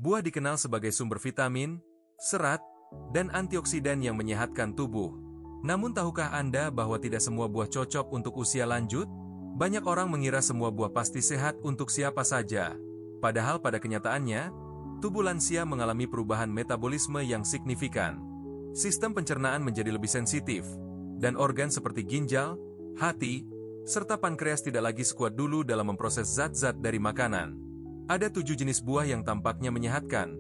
Buah dikenal sebagai sumber vitamin, serat, dan antioksidan yang menyehatkan tubuh. Namun tahukah Anda bahwa tidak semua buah cocok untuk usia lanjut? Banyak orang mengira semua buah pasti sehat untuk siapa saja. Padahal pada kenyataannya, tubuh lansia mengalami perubahan metabolisme yang signifikan. Sistem pencernaan menjadi lebih sensitif, dan organ seperti ginjal, hati, serta pankreas tidak lagi sekuat dulu dalam memproses zat-zat dari makanan. Ada 7 jenis buah yang tampaknya menyehatkan,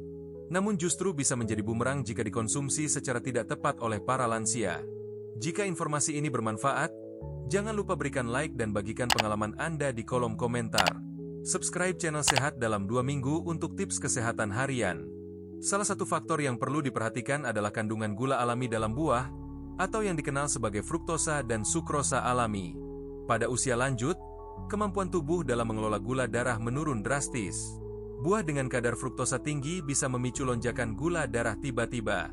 namun justru bisa menjadi bumerang jika dikonsumsi secara tidak tepat oleh para lansia. Jika informasi ini bermanfaat, jangan lupa berikan like dan bagikan pengalaman Anda di kolom komentar. Subscribe channel Sehat dalam 2 minggu untuk tips kesehatan harian. Salah satu faktor yang perlu diperhatikan adalah kandungan gula alami dalam buah, atau yang dikenal sebagai fruktosa dan sukrosa alami. Pada usia lanjut, kemampuan tubuh dalam mengelola gula darah menurun drastis. Buah dengan kadar fruktosa tinggi bisa memicu lonjakan gula darah tiba-tiba.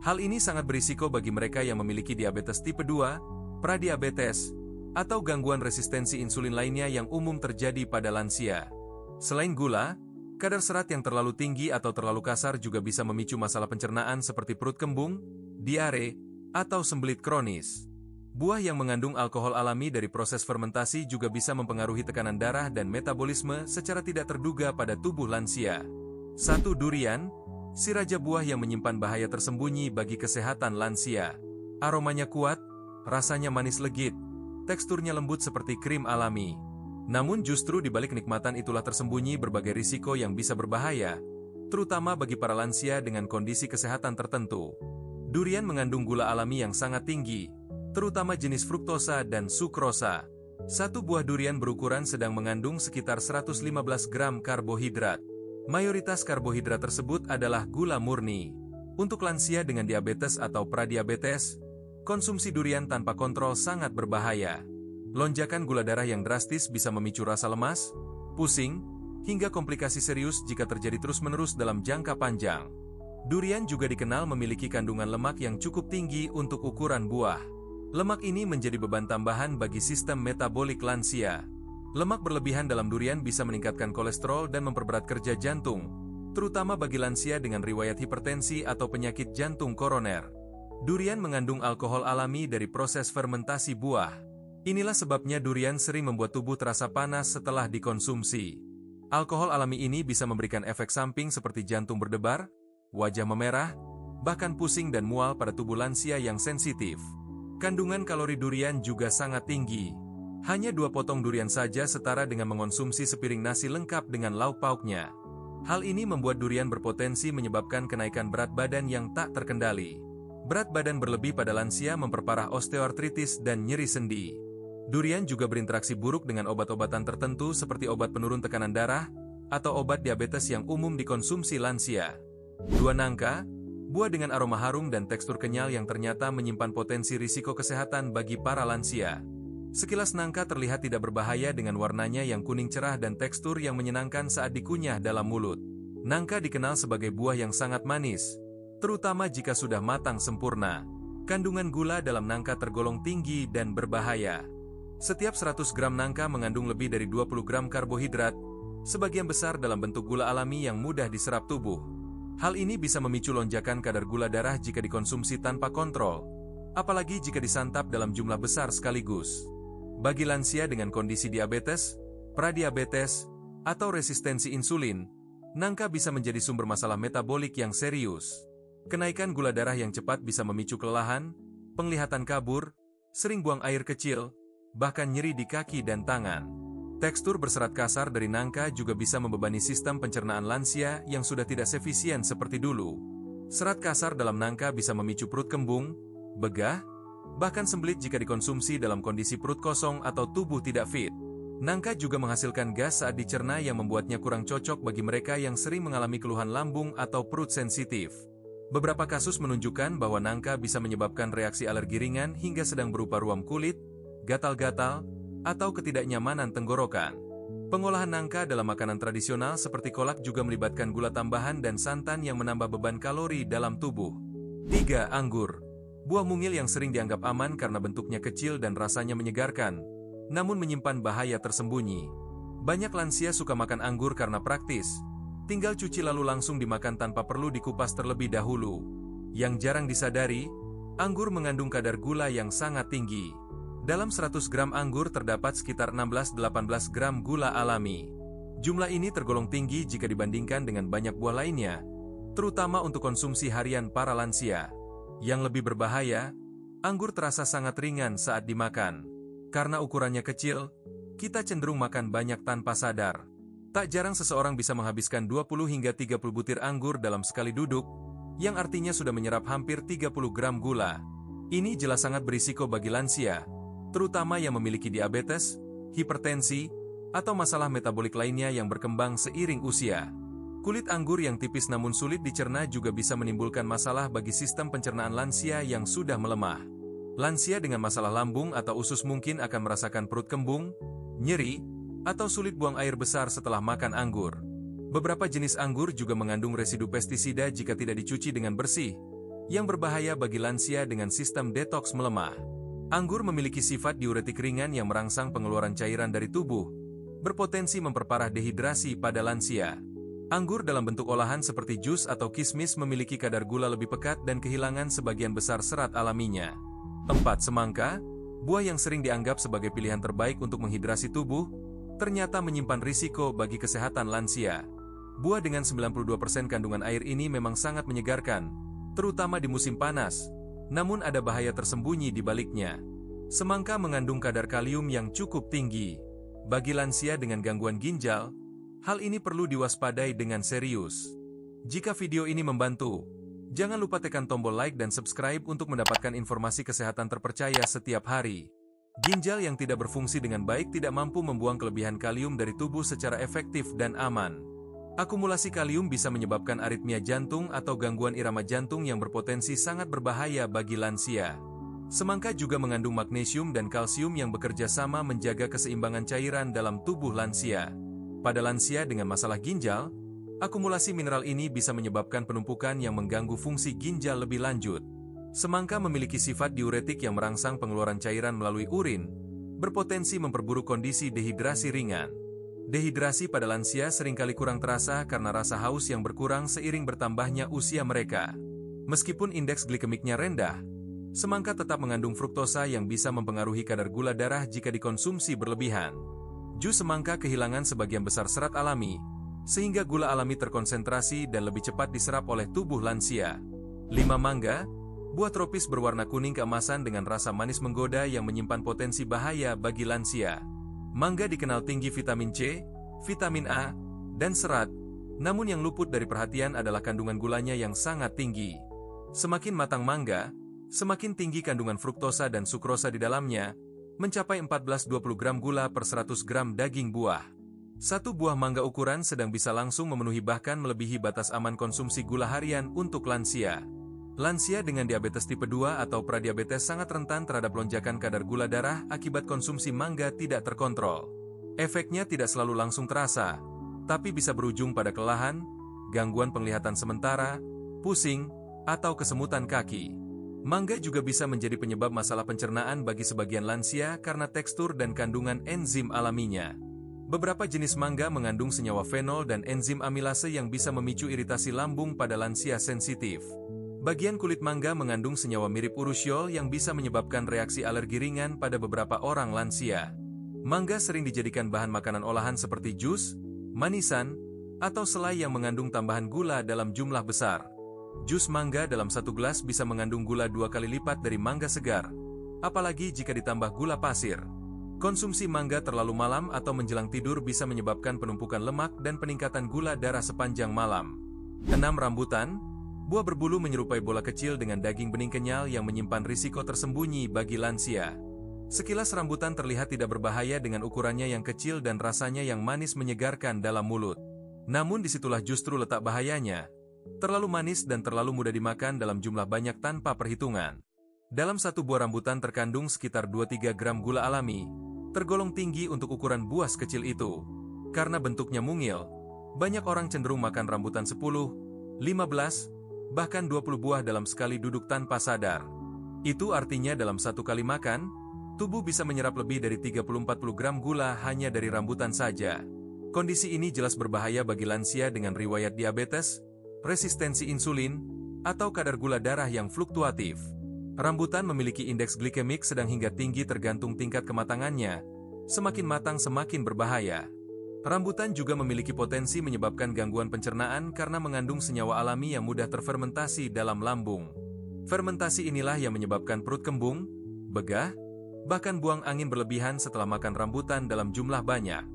Hal ini sangat berisiko bagi mereka yang memiliki diabetes tipe 2, pradiabetes, atau gangguan resistensi insulin lainnya yang umum terjadi pada lansia. Selain gula, kadar serat yang terlalu tinggi atau terlalu kasar juga bisa memicu masalah pencernaan seperti perut kembung, diare, atau sembelit kronis. Buah yang mengandung alkohol alami dari proses fermentasi juga bisa mempengaruhi tekanan darah dan metabolisme secara tidak terduga pada tubuh lansia. 1. Durian, si raja buah yang menyimpan bahaya tersembunyi bagi kesehatan lansia. Aromanya kuat, rasanya manis legit, teksturnya lembut seperti krim alami. Namun justru di balik kenikmatan itulah tersembunyi berbagai risiko yang bisa berbahaya, terutama bagi para lansia dengan kondisi kesehatan tertentu. Durian mengandung gula alami yang sangat tinggi, terutama jenis fruktosa dan sukrosa. Satu buah durian berukuran sedang mengandung sekitar 115 gram karbohidrat. Mayoritas karbohidrat tersebut adalah gula murni. Untuk lansia dengan diabetes atau pradiabetes, konsumsi durian tanpa kontrol sangat berbahaya. Lonjakan gula darah yang drastis bisa memicu rasa lemas, pusing, hingga komplikasi serius jika terjadi terus-menerus dalam jangka panjang. Durian juga dikenal memiliki kandungan lemak yang cukup tinggi untuk ukuran buah. Lemak ini menjadi beban tambahan bagi sistem metabolik lansia. Lemak berlebihan dalam durian bisa meningkatkan kolesterol dan memperberat kerja jantung, terutama bagi lansia dengan riwayat hipertensi atau penyakit jantung koroner. Durian mengandung alkohol alami dari proses fermentasi buah. Inilah sebabnya durian sering membuat tubuh terasa panas setelah dikonsumsi. Alkohol alami ini bisa memberikan efek samping seperti jantung berdebar, wajah memerah, bahkan pusing dan mual pada tubuh lansia yang sensitif. Kandungan kalori durian juga sangat tinggi. Hanya 2 potong durian saja setara dengan mengonsumsi sepiring nasi lengkap dengan lauk pauknya. Hal ini membuat durian berpotensi menyebabkan kenaikan berat badan yang tak terkendali. Berat badan berlebih pada lansia memperparah osteoartritis dan nyeri sendi. Durian juga berinteraksi buruk dengan obat-obatan tertentu seperti obat penurun tekanan darah atau obat diabetes yang umum dikonsumsi lansia. 2. Nangka, buah dengan aroma harum dan tekstur kenyal yang ternyata menyimpan potensi risiko kesehatan bagi para lansia. Sekilas nangka terlihat tidak berbahaya dengan warnanya yang kuning cerah dan tekstur yang menyenangkan saat dikunyah dalam mulut. Nangka dikenal sebagai buah yang sangat manis, terutama jika sudah matang sempurna. Kandungan gula dalam nangka tergolong tinggi dan berbahaya. Setiap 100 gram nangka mengandung lebih dari 20 gram karbohidrat, sebagian besar dalam bentuk gula alami yang mudah diserap tubuh. Hal ini bisa memicu lonjakan kadar gula darah jika dikonsumsi tanpa kontrol, apalagi jika disantap dalam jumlah besar sekaligus. Bagi lansia dengan kondisi diabetes, pradiabetes, atau resistensi insulin, nangka bisa menjadi sumber masalah metabolik yang serius. Kenaikan gula darah yang cepat bisa memicu kelelahan, penglihatan kabur, sering buang air kecil, bahkan nyeri di kaki dan tangan. Tekstur berserat kasar dari nangka juga bisa membebani sistem pencernaan lansia yang sudah tidak sefisien seperti dulu. Serat kasar dalam nangka bisa memicu perut kembung, begah, bahkan sembelit jika dikonsumsi dalam kondisi perut kosong atau tubuh tidak fit. Nangka juga menghasilkan gas saat dicerna yang membuatnya kurang cocok bagi mereka yang sering mengalami keluhan lambung atau perut sensitif. Beberapa kasus menunjukkan bahwa nangka bisa menyebabkan reaksi alergi ringan hingga sedang berupa ruam kulit, gatal-gatal, atau ketidaknyamanan tenggorokan. Pengolahan nangka dalam makanan tradisional seperti kolak juga melibatkan gula tambahan dan santan yang menambah beban kalori dalam tubuh. 3. Anggur. Buah mungil yang sering dianggap aman karena bentuknya kecil dan rasanya menyegarkan, namun menyimpan bahaya tersembunyi. Banyak lansia suka makan anggur karena praktis, Tinggal cuci lalu langsung dimakan tanpa perlu dikupas terlebih dahulu. Yang jarang disadari, anggur mengandung kadar gula yang sangat tinggi. Dalam 100 gram anggur terdapat sekitar 16-18 gram gula alami. Jumlah ini tergolong tinggi jika dibandingkan dengan banyak buah lainnya, terutama untuk konsumsi harian para lansia. Yang lebih berbahaya, anggur terasa sangat ringan saat dimakan. Karena ukurannya kecil, kita cenderung makan banyak tanpa sadar. Tak jarang seseorang bisa menghabiskan 20 hingga 30 butir anggur dalam sekali duduk, yang artinya sudah menyerap hampir 30 gram gula. Ini jelas sangat berisiko bagi lansia, terutama yang memiliki diabetes, hipertensi, atau masalah metabolik lainnya yang berkembang seiring usia. Kulit anggur yang tipis namun sulit dicerna juga bisa menimbulkan masalah bagi sistem pencernaan lansia yang sudah melemah. Lansia dengan masalah lambung atau usus mungkin akan merasakan perut kembung, nyeri, atau sulit buang air besar setelah makan anggur. Beberapa jenis anggur juga mengandung residu pestisida jika tidak dicuci dengan bersih, yang berbahaya bagi lansia dengan sistem detoks melemah. Anggur memiliki sifat diuretik ringan yang merangsang pengeluaran cairan dari tubuh, berpotensi memperparah dehidrasi pada lansia. Anggur dalam bentuk olahan seperti jus atau kismis memiliki kadar gula lebih pekat dan kehilangan sebagian besar serat alaminya. 4. Semangka, buah yang sering dianggap sebagai pilihan terbaik untuk menghidrasi tubuh, ternyata menyimpan risiko bagi kesehatan lansia. Buah dengan 92% kandungan air ini memang sangat menyegarkan, terutama di musim panas, namun ada bahaya tersembunyi di baliknya. Semangka mengandung kadar kalium yang cukup tinggi. Bagi lansia dengan gangguan ginjal, hal ini perlu diwaspadai dengan serius. Jika video ini membantu, jangan lupa tekan tombol like dan subscribe untuk mendapatkan informasi kesehatan terpercaya setiap hari. Ginjal yang tidak berfungsi dengan baik tidak mampu membuang kelebihan kalium dari tubuh secara efektif dan aman. Akumulasi kalium bisa menyebabkan aritmia jantung atau gangguan irama jantung yang berpotensi sangat berbahaya bagi lansia. Semangka juga mengandung magnesium dan kalsium yang bekerja sama menjaga keseimbangan cairan dalam tubuh lansia. Pada lansia dengan masalah ginjal, akumulasi mineral ini bisa menyebabkan penumpukan yang mengganggu fungsi ginjal lebih lanjut. Semangka memiliki sifat diuretik yang merangsang pengeluaran cairan melalui urin, berpotensi memperburuk kondisi dehidrasi ringan. Dehidrasi pada lansia seringkali kurang terasa karena rasa haus yang berkurang seiring bertambahnya usia mereka. Meskipun indeks glikemiknya rendah, semangka tetap mengandung fruktosa yang bisa mempengaruhi kadar gula darah jika dikonsumsi berlebihan. Jus semangka kehilangan sebagian besar serat alami, sehingga gula alami terkonsentrasi dan lebih cepat diserap oleh tubuh lansia. 5. Mangga, buah tropis berwarna kuning keemasan dengan rasa manis menggoda yang menyimpan potensi bahaya bagi lansia. Mangga dikenal tinggi vitamin C, vitamin A, dan serat, namun yang luput dari perhatian adalah kandungan gulanya yang sangat tinggi. Semakin matang mangga, semakin tinggi kandungan fruktosa dan sukrosa di dalamnya, mencapai 14-20 gram gula per 100 gram daging buah. Satu buah mangga ukuran sedang bisa langsung memenuhi bahkan melebihi batas aman konsumsi gula harian untuk lansia. Lansia dengan diabetes tipe 2 atau pradiabetes sangat rentan terhadap lonjakan kadar gula darah akibat konsumsi mangga tidak terkontrol. Efeknya tidak selalu langsung terasa, tapi bisa berujung pada kelelahan, gangguan penglihatan sementara, pusing, atau kesemutan kaki. Mangga juga bisa menjadi penyebab masalah pencernaan bagi sebagian lansia karena tekstur dan kandungan enzim alaminya. Beberapa jenis mangga mengandung senyawa fenol dan enzim amilase yang bisa memicu iritasi lambung pada lansia sensitif. Bagian kulit mangga mengandung senyawa mirip urusiol yang bisa menyebabkan reaksi alergi ringan pada beberapa orang lansia. Mangga sering dijadikan bahan makanan olahan seperti jus, manisan, atau selai yang mengandung tambahan gula dalam jumlah besar. Jus mangga dalam satu gelas bisa mengandung gula 2 kali lipat dari mangga segar, apalagi jika ditambah gula pasir. Konsumsi mangga terlalu malam atau menjelang tidur bisa menyebabkan penumpukan lemak dan peningkatan gula darah sepanjang malam. 6. Rambutan, buah berbulu menyerupai bola kecil dengan daging bening kenyal yang menyimpan risiko tersembunyi bagi lansia. Sekilas rambutan terlihat tidak berbahaya dengan ukurannya yang kecil dan rasanya yang manis menyegarkan dalam mulut. Namun disitulah justru letak bahayanya. Terlalu manis dan terlalu mudah dimakan dalam jumlah banyak tanpa perhitungan. Dalam satu buah rambutan terkandung sekitar 2-3 gram gula alami, tergolong tinggi untuk ukuran buah sekecil itu. Karena bentuknya mungil, banyak orang cenderung makan rambutan 10, 15, bahkan 20 buah dalam sekali duduk tanpa sadar. Itu artinya dalam satu kali makan, tubuh bisa menyerap lebih dari 30-40 gram gula hanya dari rambutan saja. Kondisi ini jelas berbahaya bagi lansia dengan riwayat diabetes, resistensi insulin, atau kadar gula darah yang fluktuatif. Rambutan memiliki indeks glikemik sedang hingga tinggi tergantung tingkat kematangannya. Semakin matang semakin berbahaya. Rambutan juga memiliki potensi menyebabkan gangguan pencernaan karena mengandung senyawa alami yang mudah terfermentasi dalam lambung. Fermentasi inilah yang menyebabkan perut kembung, begah, bahkan buang angin berlebihan setelah makan rambutan dalam jumlah banyak.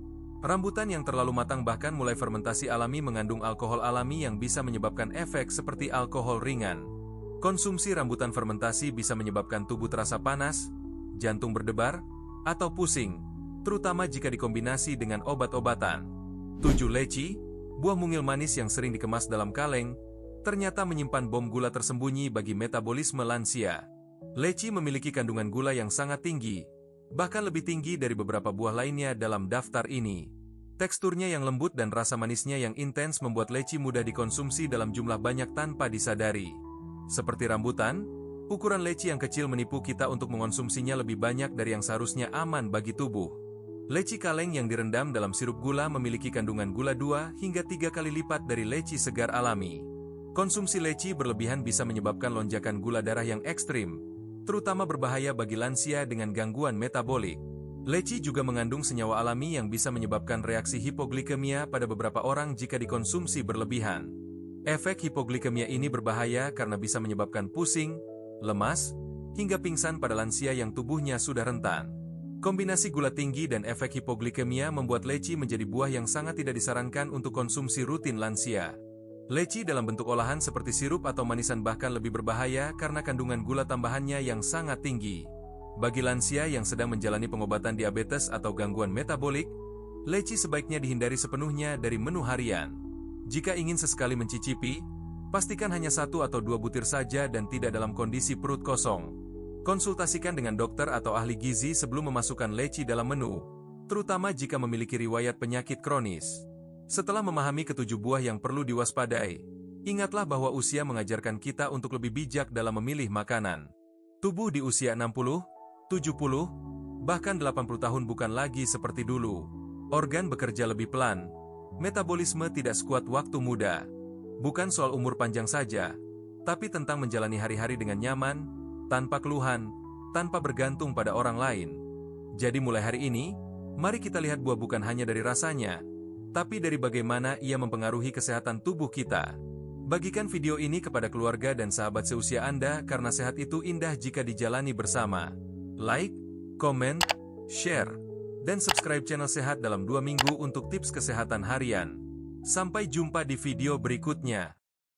Rambutan yang terlalu matang bahkan mulai fermentasi alami mengandung alkohol alami yang bisa menyebabkan efek seperti alkohol ringan. Konsumsi rambutan fermentasi bisa menyebabkan tubuh terasa panas, jantung berdebar, atau pusing, terutama jika dikombinasi dengan obat-obatan. 7. Leci, buah mungil manis yang sering dikemas dalam kaleng, ternyata menyimpan bom gula tersembunyi bagi metabolisme lansia. Leci memiliki kandungan gula yang sangat tinggi, bahkan lebih tinggi dari beberapa buah lainnya dalam daftar ini. Teksturnya yang lembut dan rasa manisnya yang intens membuat leci mudah dikonsumsi dalam jumlah banyak tanpa disadari. Seperti rambutan, ukuran leci yang kecil menipu kita untuk mengonsumsinya lebih banyak dari yang seharusnya aman bagi tubuh. Leci kaleng yang direndam dalam sirup gula memiliki kandungan gula 2 hingga 3 kali lipat dari leci segar alami. Konsumsi leci berlebihan bisa menyebabkan lonjakan gula darah yang ekstrim, terutama berbahaya bagi lansia dengan gangguan metabolik. Leci juga mengandung senyawa alami yang bisa menyebabkan reaksi hipoglikemia pada beberapa orang jika dikonsumsi berlebihan. Efek hipoglikemia ini berbahaya karena bisa menyebabkan pusing, lemas, hingga pingsan pada lansia yang tubuhnya sudah rentan. Kombinasi gula tinggi dan efek hipoglikemia membuat leci menjadi buah yang sangat tidak disarankan untuk konsumsi rutin lansia. Leci dalam bentuk olahan seperti sirup atau manisan bahkan lebih berbahaya karena kandungan gula tambahannya yang sangat tinggi. Bagi lansia yang sedang menjalani pengobatan diabetes atau gangguan metabolik, leci sebaiknya dihindari sepenuhnya dari menu harian. Jika ingin sesekali mencicipi, pastikan hanya 1 atau 2 butir saja dan tidak dalam kondisi perut kosong. Konsultasikan dengan dokter atau ahli gizi sebelum memasukkan leci dalam menu, terutama jika memiliki riwayat penyakit kronis. Setelah memahami ketujuh buah yang perlu diwaspadai, ingatlah bahwa usia mengajarkan kita untuk lebih bijak dalam memilih makanan. Tubuh di usia 60, 70, bahkan 80 tahun bukan lagi seperti dulu. Organ bekerja lebih pelan, metabolisme tidak sekuat waktu muda. Bukan soal umur panjang saja, tapi tentang menjalani hari-hari dengan nyaman, tanpa keluhan, tanpa bergantung pada orang lain. Jadi mulai hari ini, mari kita lihat buah bukan hanya dari rasanya, tapi dari bagaimana ia mempengaruhi kesehatan tubuh kita. Bagikan video ini kepada keluarga dan sahabat seusia Anda karena sehat itu indah jika dijalani bersama. Like, komen, share, dan subscribe channel Sehat dalam 2 minggu untuk tips kesehatan harian. Sampai jumpa di video berikutnya.